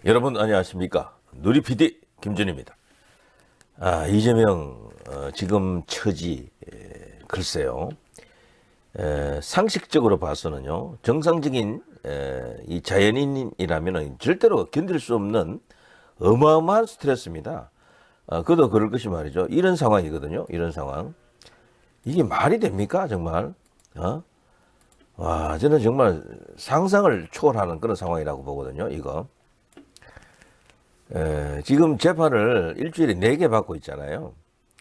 여러분 안녕하십니까? 누리 PD 김준입니다. 이재명 지금 처지 글쎄요. 상식적으로 봐서는요. 정상적인 이 자연인이라면 절대로 견딜 수 없는 어마어마한 스트레스입니다. 그도 그럴 것이 말이죠. 이런 상황이거든요. 이런 상황. 이게 말이 됩니까? 정말. 와, 저는 정말 상상을 초월하는 그런 상황이라고 보거든요. 이거. 지금 재판을 일주일에 4개 받고 있잖아요.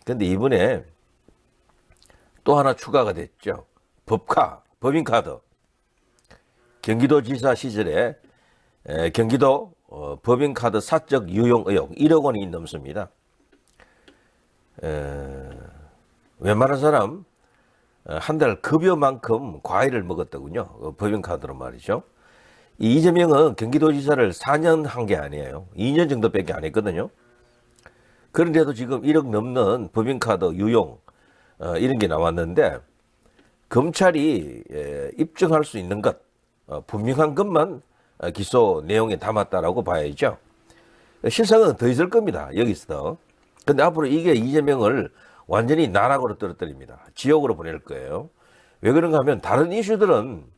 근데 이번에 또 하나 추가가 됐죠. 법인카드. 경기도지사 시절에 경기도 법인카드 사적 유용 의혹 1억 원이 넘습니다. 웬만한 사람 한 달 급여만큼 과일을 먹었더군요. 법인카드로 말이죠. 이재명은 경기도지사를 4년 한 게 아니에요. 2년 정도밖에 안 했거든요. 그런데도 지금 1억 넘는 법인카드 유용 이런 게 나왔는데 검찰이 입증할 수 있는 것, 분명한 것만 기소 내용에 담았다라고 봐야죠. 실상은 더 있을 겁니다. 여기서. 근데 앞으로 이게 이재명을 완전히 나락으로 떨어뜨립니다. 지옥으로 보낼 거예요. 왜 그런가 하면 다른 이슈들은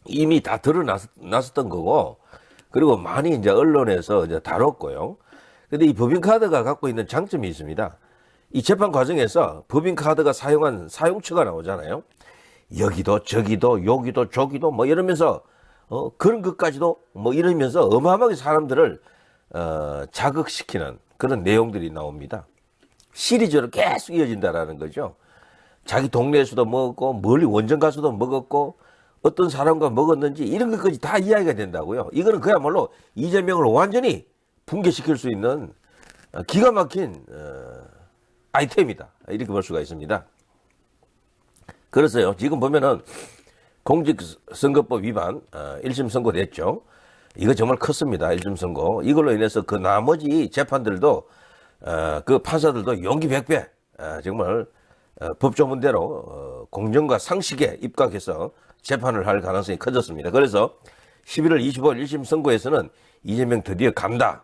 이미 다 드러났었던 거고, 그리고 많이 이제 언론에서 이제 다뤘고요. 근데 이 법인카드가 갖고 있는 장점이 있습니다. 이 재판 과정에서 법인카드가 사용한 사용처가 나오잖아요. 여기도 저기도 여기도 저기도 뭐 이러면서 그런 것까지도 뭐 이러면서 어마어마하게 사람들을 자극시키는 그런 내용들이 나옵니다. 시리즈로 계속 이어진다라는 거죠. 자기 동네에서도 먹었고 멀리 원정 가서도 먹었고 어떤 사람과 먹었는지 이런 것까지 다 이야기가 된다고요. 이거는 그야말로 이재명을 완전히 붕괴시킬 수 있는 기가 막힌 아이템이다. 이렇게 볼 수가 있습니다. 그래서요. 지금 보면은 공직선거법 위반 1심 선고됐죠. 이거 정말 컸습니다. 1심 선고. 이걸로 인해서 그 나머지 재판들도 그 판사들도 용기 100배 정말 법조문대로 공정과 상식에 입각해서 재판을 할 가능성이 커졌습니다. 그래서 11월 25일 1심 선고에서는 이재명 드디어 간다.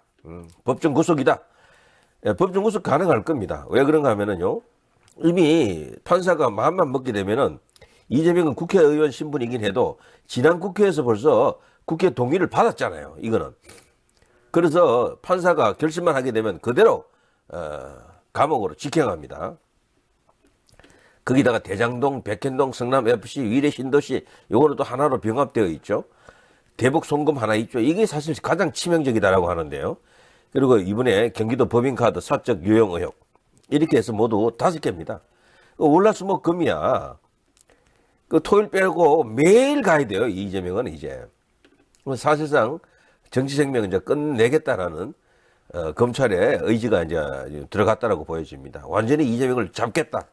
법정 구속이다. 법정 구속 가능할 겁니다. 왜 그런가 하면은요. 이미 판사가 마음만 먹게 되면은 이재명은 국회의원 신분이긴 해도 지난 국회에서 벌써 국회 동의를 받았잖아요. 이거는. 그래서 판사가 결심만 하게 되면 그대로 감옥으로 직행합니다. 거기다가 대장동, 백현동, 성남FC, 위례 신도시 요거는 또 하나로 병합되어 있죠. 대북 송금 하나 있죠. 이게 사실 가장 치명적이다라고 하는데요. 그리고 이번에 경기도 법인카드 사적 유용 의혹 이렇게 해서 모두 5개입니다. 월화수목금이야. 그 토요일 빼고 매일 가야 돼요. 이재명은 이제. 사실상 정치 생명을 이제 끝내겠다라는 검찰의 의지가 이제 들어갔다라고 보여집니다. 완전히 이재명을 잡겠다.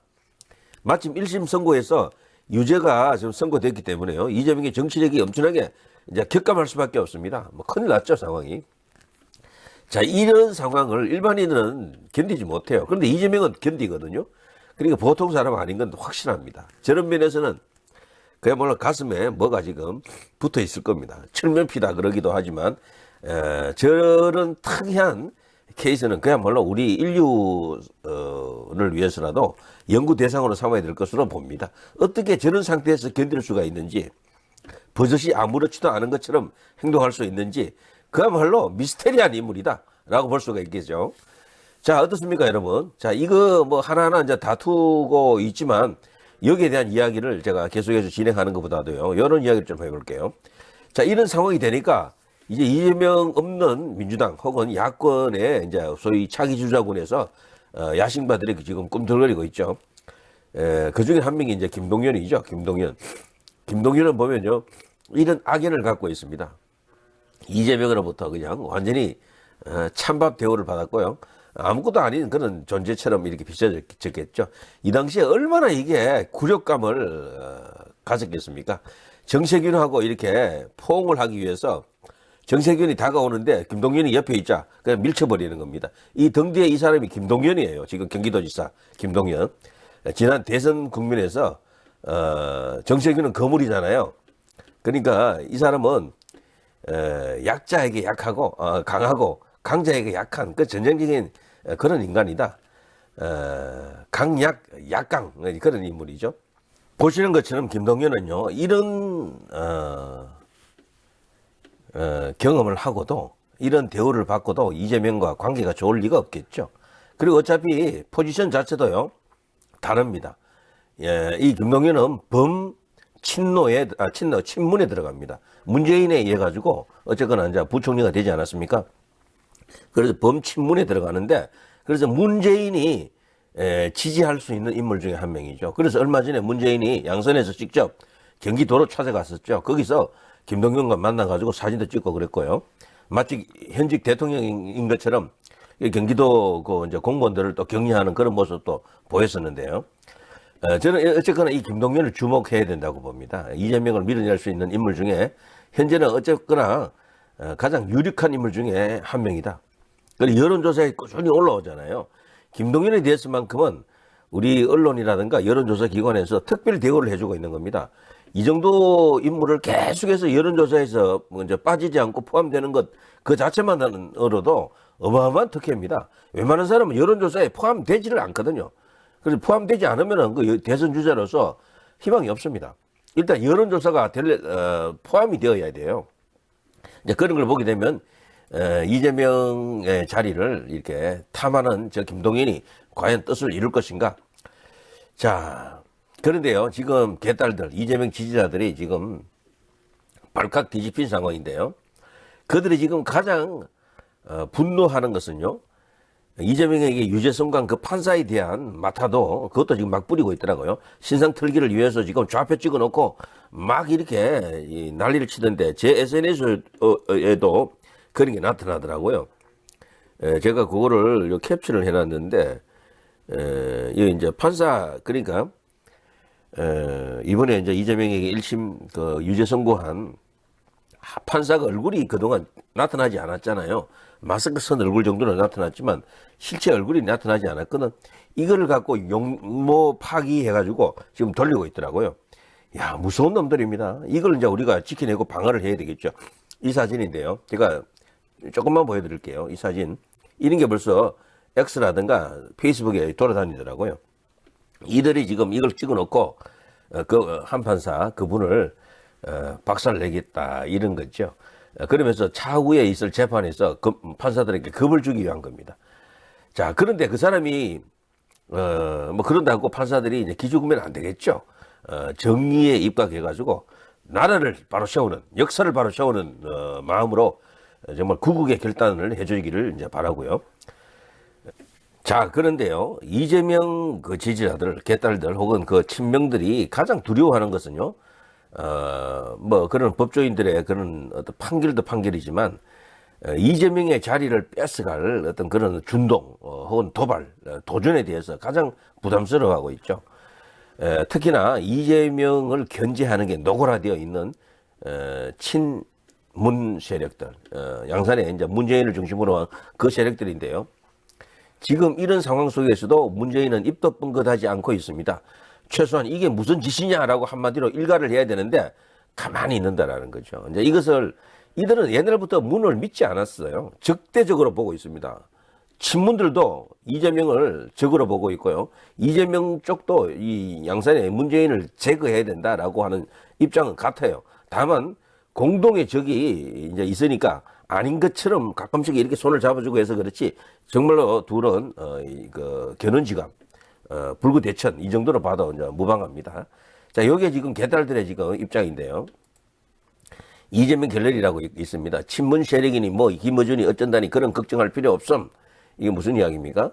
마침 1심 선고에서 유죄가 지금 선고됐기 때문에요. 이재명의 정치력이 엄청나게 이제 격감할 수밖에 없습니다. 뭐 큰일 났죠, 상황이. 자, 이런 상황을 일반인은 견디지 못해요. 그런데 이재명은 견디거든요. 그러니까 보통 사람 아닌 건 확실합니다. 저런 면에서는 그야말로 가슴에 뭐가 지금 붙어 있을 겁니다. 철면피다 그러기도 하지만 저런 특이한 케이스는 그야말로 우리 인류를 위해서라도 연구 대상으로 삼아야 될 것으로 봅니다. 어떻게 저런 상태에서 견딜 수가 있는지, 버젓이 아무렇지도 않은 것처럼 행동할 수 있는지 그야말로 미스테리한 인물이다 라고 볼 수가 있겠죠. 자, 어떻습니까 여러분? 자, 이거 뭐 하나하나 이제 다투고 있지만 여기에 대한 이야기를 제가 계속해서 진행하는 것보다도요, 이런 이야기를 좀 해볼게요. 자, 이런 상황이 되니까 이제 이재명 없는 민주당 혹은 야권의 이제 소위 차기 주자군에서 야심가들이 지금 꿈틀거리고 있죠. 그 중에 한 명이 이제 김동연이죠. 김동연은 보면요, 이런 악연을 갖고 있습니다. 이재명으로부터 그냥 완전히 찬밥 대우를 받았고요. 아무것도 아닌 그런 존재처럼 이렇게 비춰졌겠죠. 이 당시에 얼마나 이게 굴욕감을 가졌겠습니까? 정세균하고 이렇게 포옹을 하기 위해서 정세균이 다가오는데 김동연이 옆에 있자 그냥 밀쳐버리는 겁니다. 이 등 뒤에 이 사람이 김동연이에요. 지금 경기도지사 김동연. 지난 대선 국면에서 정세균은 거물이잖아요. 그러니까 이 사람은 약자에게 약하고 강하고 강자에게 약한 그 전형적인 그런 인간이다. 강약 약강 그런 인물이죠. 보시는 것처럼 김동연은요 이런 경험을 하고도 이런 대우를 받고도 이재명과 관계가 좋을 리가 없겠죠. 그리고 어차피 포지션 자체도요 다릅니다. 이 김동연은 친문에 들어갑니다. 문재인에 의해 가지고 어쨌거나 이제 부총리가 되지 않았습니까? 그래서 범친문에 들어가는데 그래서 문재인이 지지할 수 있는 인물 중에 한 명이죠. 그래서 얼마 전에 문재인이 양선에서 직접 경기도로 찾아갔었죠. 거기서 김동연과 만나가지고 사진도 찍고 그랬고요. 마치 현직 대통령인 것처럼 경기도 그 이제 공무원들을 또 격려하는 그런 모습도 보였었는데요. 저는 어쨌거나 이 김동연을 주목해야 된다고 봅니다. 이재명을 밀어낼 수 있는 인물 중에 현재는 어쨌거나 가장 유력한 인물 중에 한 명이다. 그리고 여론조사에 꾸준히 올라오잖아요. 김동연에 대해서만큼은 우리 언론이라든가 여론조사 기관에서 특별 대우를 해주고 있는 겁니다. 이 정도 인물을 계속해서 여론조사에서 먼저 빠지지 않고 포함되는 것 그 자체만으로도 어마어마한 특혜입니다. 웬만한 사람은 여론조사에 포함되지를 않거든요. 그래서 포함되지 않으면은 그 대선 주자로서 희망이 없습니다. 일단 여론조사가 포함이 되어야 돼요. 이제 그런 걸 보게 되면 이재명의 자리를 이렇게 탐하는 저 김동연이 과연 뜻을 이룰 것인가? 자, 그런데요, 지금 개딸들, 이재명 지지자들이 지금 발칵 뒤집힌 상황인데요. 그들이 지금 가장 분노하는 것은요, 이재명에게 유죄선고한 그 판사에 대한 마타도 그것도 지금 막 뿌리고 있더라고요. 신상 틀기를 위해서 지금 좌표 찍어놓고 막 이렇게 난리를 치던데 제 SNS에도 그런 게 나타나더라고요. 제가 그거를 캡처를 해놨는데 이 이제 판사 그러니까 이번에 이제 이재명에게 1심 그 유죄 선고한 판사가 얼굴이 그동안 나타나지 않았잖아요. 마스크 쓴 얼굴 정도는 나타났지만 실제 얼굴이 나타나지 않았거든. 이거를 갖고 용모 파기해가지고 지금 돌리고 있더라고요. 야, 무서운 놈들입니다. 이걸 이제 우리가 지켜내고 방어를 해야 되겠죠. 이 사진인데요. 제가 조금만 보여드릴게요. 이 사진. 이런 게 벌써 X라든가 페이스북에 돌아다니더라고요. 이들이 지금 이걸 찍어놓고 그 한 판사 그분을 박살내겠다 이런 거죠. 그러면서 차후에 있을 재판에서 판사들에게 겁을 주기 위한 겁니다. 자, 그런데 그 사람이 뭐 그런다고 판사들이 이제 기죽으면 안 되겠죠. 정의에 입각해가지고 나라를 바로 세우는 역사를 바로 세우는 마음으로 정말 구국의 결단을 해주기를 이제 바라고요. 자, 그런데요, 이재명 그 지지자들, 개딸들 혹은 그 친명들이 가장 두려워하는 것은요, 뭐 그런 법조인들의 그런 어떤 판결도 판결이지만 이재명의 자리를 뺏어갈 어떤 그런 준동 혹은 도발, 도전에 대해서 가장 부담스러워하고 있죠. 특히나 이재명을 견제하는 게 노골화되어 있는 친문 세력들, 양산에 이제 문재인을 중심으로 한 그 세력들인데요. 지금 이런 상황 속에서도 문재인은 입도 뻥긋하지 않고 있습니다. 최소한 이게 무슨 짓이냐라고 한마디로 일가를 해야 되는데 가만히 있는다라는 거죠. 이제 이들은 옛날부터 문을 믿지 않았어요. 적대적으로 보고 있습니다. 친문들도 이재명을 적으로 보고 있고요. 이재명 쪽도 이 양산에 문재인을 제거해야 된다라고 하는 입장은 같아요. 다만 공동의 적이 이제 있으니까 아닌 것처럼 가끔씩 이렇게 손을 잡아주고 해서 그렇지 정말로 둘은 그 견원지감, 불구대천 이 정도로 봐도 이제 무방합니다. 자, 요게 지금 개딸들의 지금 입장인데요. 이재명 갤러리라고 있습니다. 친문 세력이니 뭐 김어준이 어쩐다니 그런 걱정할 필요 없음. 이게 무슨 이야기입니까?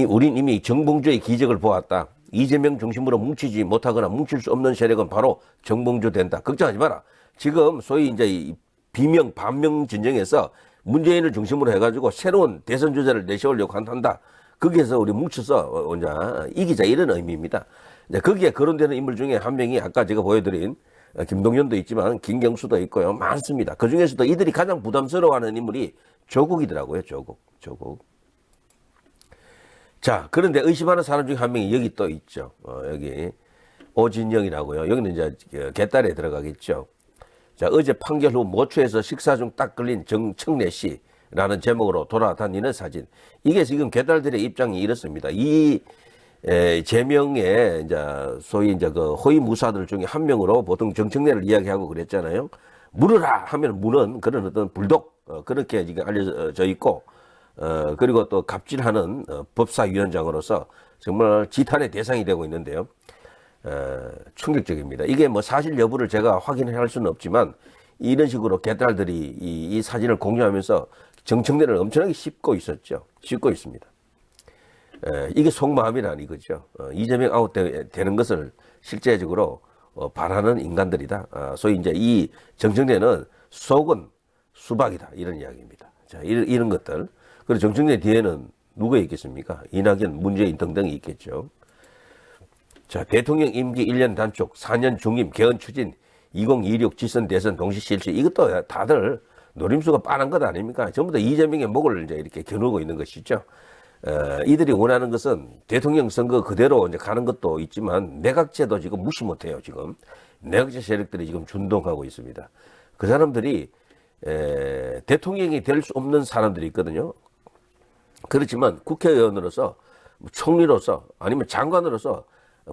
우린 이미 정봉주의 기적을 보았다. 이재명 중심으로 뭉치지 못하거나 뭉칠 수 없는 세력은 바로 정봉주 된다. 걱정하지 마라. 지금 소위 이제 비명 반명 진영에서 문재인을 중심으로 해가지고 새로운 대선 주자를 내세우려고 한다. 거기에서 우리 뭉쳐서 혼자 이기자 이런 의미입니다. 이제 거기에 거론되는 인물 중에 한 명이 아까 제가 보여드린 김동연도 있지만 김경수도 있고요. 많습니다. 그 중에서도 이들이 가장 부담스러워하는 인물이 조국이더라고요. 조국. 자, 그런데 의심하는 사람 중에 한 명이 여기 또 있죠. 여기 오진영이라고요. 여기는 이제 개딸에 들어가겠죠. 자, 어제 판결 후 모처에서 식사 중 딱 걸린 정청래 씨라는 제목으로 돌아다니는 사진. 이게 지금 개딸들의 입장이 이렇습니다. 이 제명의 이제 소위 이제 그 허위무사들 중에 한 명으로 보통 정청래를 이야기하고 그랬잖아요. 물으라 하면 무는 그런 어떤 불독 그렇게 지금 알려져 있고 그리고 또 갑질하는 법사위원장으로서 정말 지탄의 대상이 되고 있는데요. 충격적입니다. 이게 뭐 사실 여부를 제가 확인할 수는 없지만 이런 식으로 개딸들이 이 사진을 공유하면서 정청래를 엄청나게 씹고 있었죠. 씹고 있습니다. 이게 속마음이란 이거죠. 이재명 아웃되는 것을 실제적으로 바라는 인간들이다. 소위 이제 이 정청래는 속은 수박이다. 이런 이야기입니다. 자, 이런 것들. 그리고 정청래 뒤에는 누가 있겠습니까? 이낙연, 문재인 등등이 있겠죠. 자, 대통령 임기 1년 단축, 4년 중임, 개헌 추진, 2026 지선 대선 동시 실시. 이것도 다들 노림수가 빠른 것 아닙니까? 전부 다 이재명의 목을 이제 이렇게 겨누고 있는 것이죠. 이들이 원하는 것은 대통령 선거 그대로 이제 가는 것도 있지만 내각제도 지금 무시 못해요. 지금 내각제 세력들이 지금 준동하고 있습니다. 그 사람들이 대통령이 될 수 없는 사람들이 있거든요. 그렇지만 국회의원으로서 총리로서 아니면 장관으로서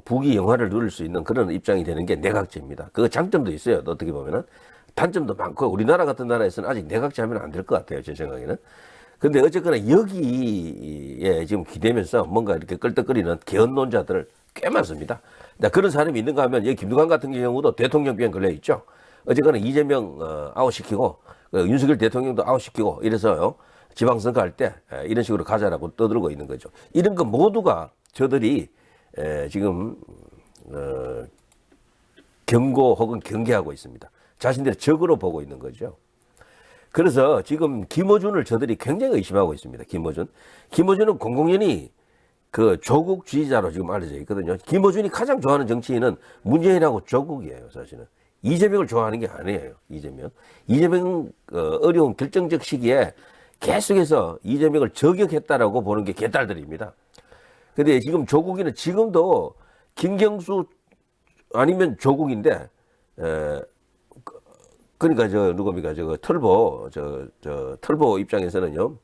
부귀영화를 누릴 수 있는 그런 입장이 되는 게 내각제입니다. 그 장점도 있어요. 어떻게 보면은 단점도 많고 우리나라 같은 나라에서는 아직 내각제 하면 안 될 것 같아요. 제 생각에는. 근데 어쨌거나 여기에 지금 기대면서 뭔가 이렇게 끌떡거리는 개헌론자들 꽤 많습니다. 그런 사람이 있는가 하면 여기 김두관 같은 경우도 대통령병 걸려 있죠. 어쨌거나 이재명 아웃시키고 윤석열 대통령도 아웃시키고 이래서요. 지방선거 할 때 이런 식으로 가자라고 떠들고 있는 거죠. 이런 거 모두가 저들이 지금 경고 혹은 경계하고 있습니다. 자신들의 적으로 보고 있는 거죠. 그래서 지금 김어준을 저들이 굉장히 의심하고 있습니다. 김어준은 공공연히 그 조국 지지자로 지금 알려져 있거든요. 김어준이 가장 좋아하는 정치인은 문재인하고 조국이에요. 사실은 이재명을 좋아하는 게 아니에요. 이재명 어려운 결정적 시기에 계속해서 이재명을 저격했다라고 보는 게 개딸들입니다. 근데 지금 조국이는 지금도 김경수 아니면 조국인데, 그러니까 누굽니까? 털보 입장에서는요,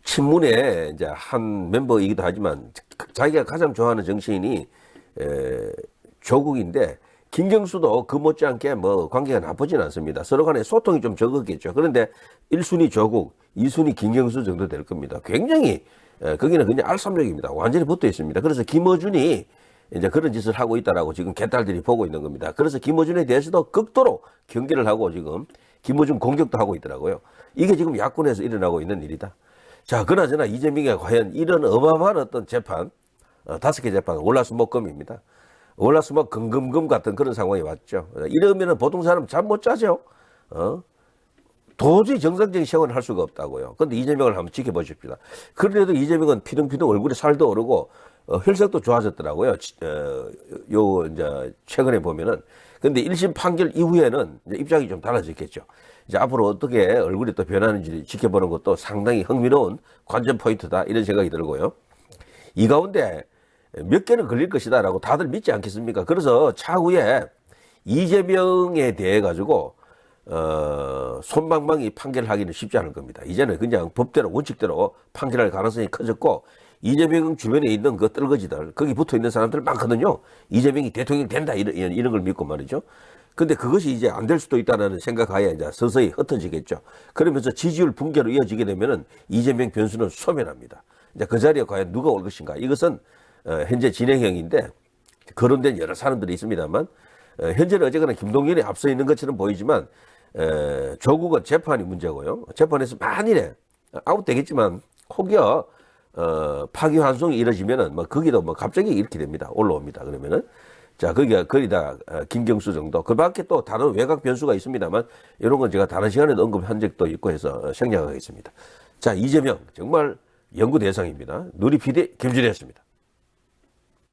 친문의 이제 한 멤버이기도 하지만 자기가 가장 좋아하는 정치인이 조국인데, 김경수도 그 못지않게 뭐 관계가 나쁘진 않습니다. 서로 간에 소통이 좀 적었겠죠. 그런데 1순위 조국, 2순위 김경수 정도 될 겁니다. 굉장히 거기는 그냥 알삼력입니다. 완전히 붙어 있습니다. 그래서 김어준이 이제 그런 짓을 하고 있다라고 지금 개딸들이 보고 있는 겁니다. 그래서 김어준에 대해서도 극도로 경계를 하고 지금 김어준 공격도 하고 있더라고요. 이게 지금 야권에서 일어나고 있는 일이다. 자, 그나저나 이재명이 과연 이런 어마어마한 어떤 재판, 5개 재판, 월화수목금입니다. 월화수목 금금금 같은 그런 상황이 왔죠. 이러면은 보통 사람 잠 못 자죠. 도저히 정상적인 생활을 할 수가 없다고요. 그런데 이재명을 한번 지켜보십시다. 그래도 이재명은 피둥피둥 얼굴에 살도 오르고 혈색도 좋아졌더라고요. 이제 최근에 보면은. 근데 1심 판결 이후에는 이제 입장이 좀 달라졌겠죠. 이제 앞으로 어떻게 얼굴이 또 변하는지 지켜보는 것도 상당히 흥미로운 관전 포인트다. 이런 생각이 들고요. 이 가운데 몇 개는 걸릴 것이다라고 다들 믿지 않겠습니까? 그래서 차후에 이재명에 대해 가지고 솜방망이 판결을 하기는 쉽지 않을 겁니다. 이제는 그냥 법대로 원칙대로 판결할 가능성이 커졌고 이재명 주변에 있는 그 떨거지들 거기 붙어 있는 사람들 많거든요. 이재명이 대통령 된다 이런 걸 믿고 말이죠. 근데 그것이 이제 안 될 수도 있다는 생각하에 이제 서서히 흩어지겠죠. 그러면서 지지율 붕괴로 이어지게 되면은 이재명 변수는 소멸합니다. 이제 그 자리에 과연 누가 올 것인가? 이것은 현재 진행형인데 거론된 여러 사람들이 있습니다만 현재는 어쨌거나 김동연이 앞서 있는 것처럼 보이지만 조국은 재판이 문제고요. 재판에서 만일에 아웃되겠지만 혹여 파기환송이 이루어지면은 뭐 거기도 뭐 갑자기 이렇게 됩니다. 올라옵니다. 그러면은 자 거기다 김경수 정도. 그 밖에 또 다른 외곽 변수가 있습니다만 이런 건 제가 다른 시간에도 언급한 적도 있고 해서 생략하겠습니다. 자, 이재명 정말 연구 대상입니다. 누리 PD 김준혜였습니다.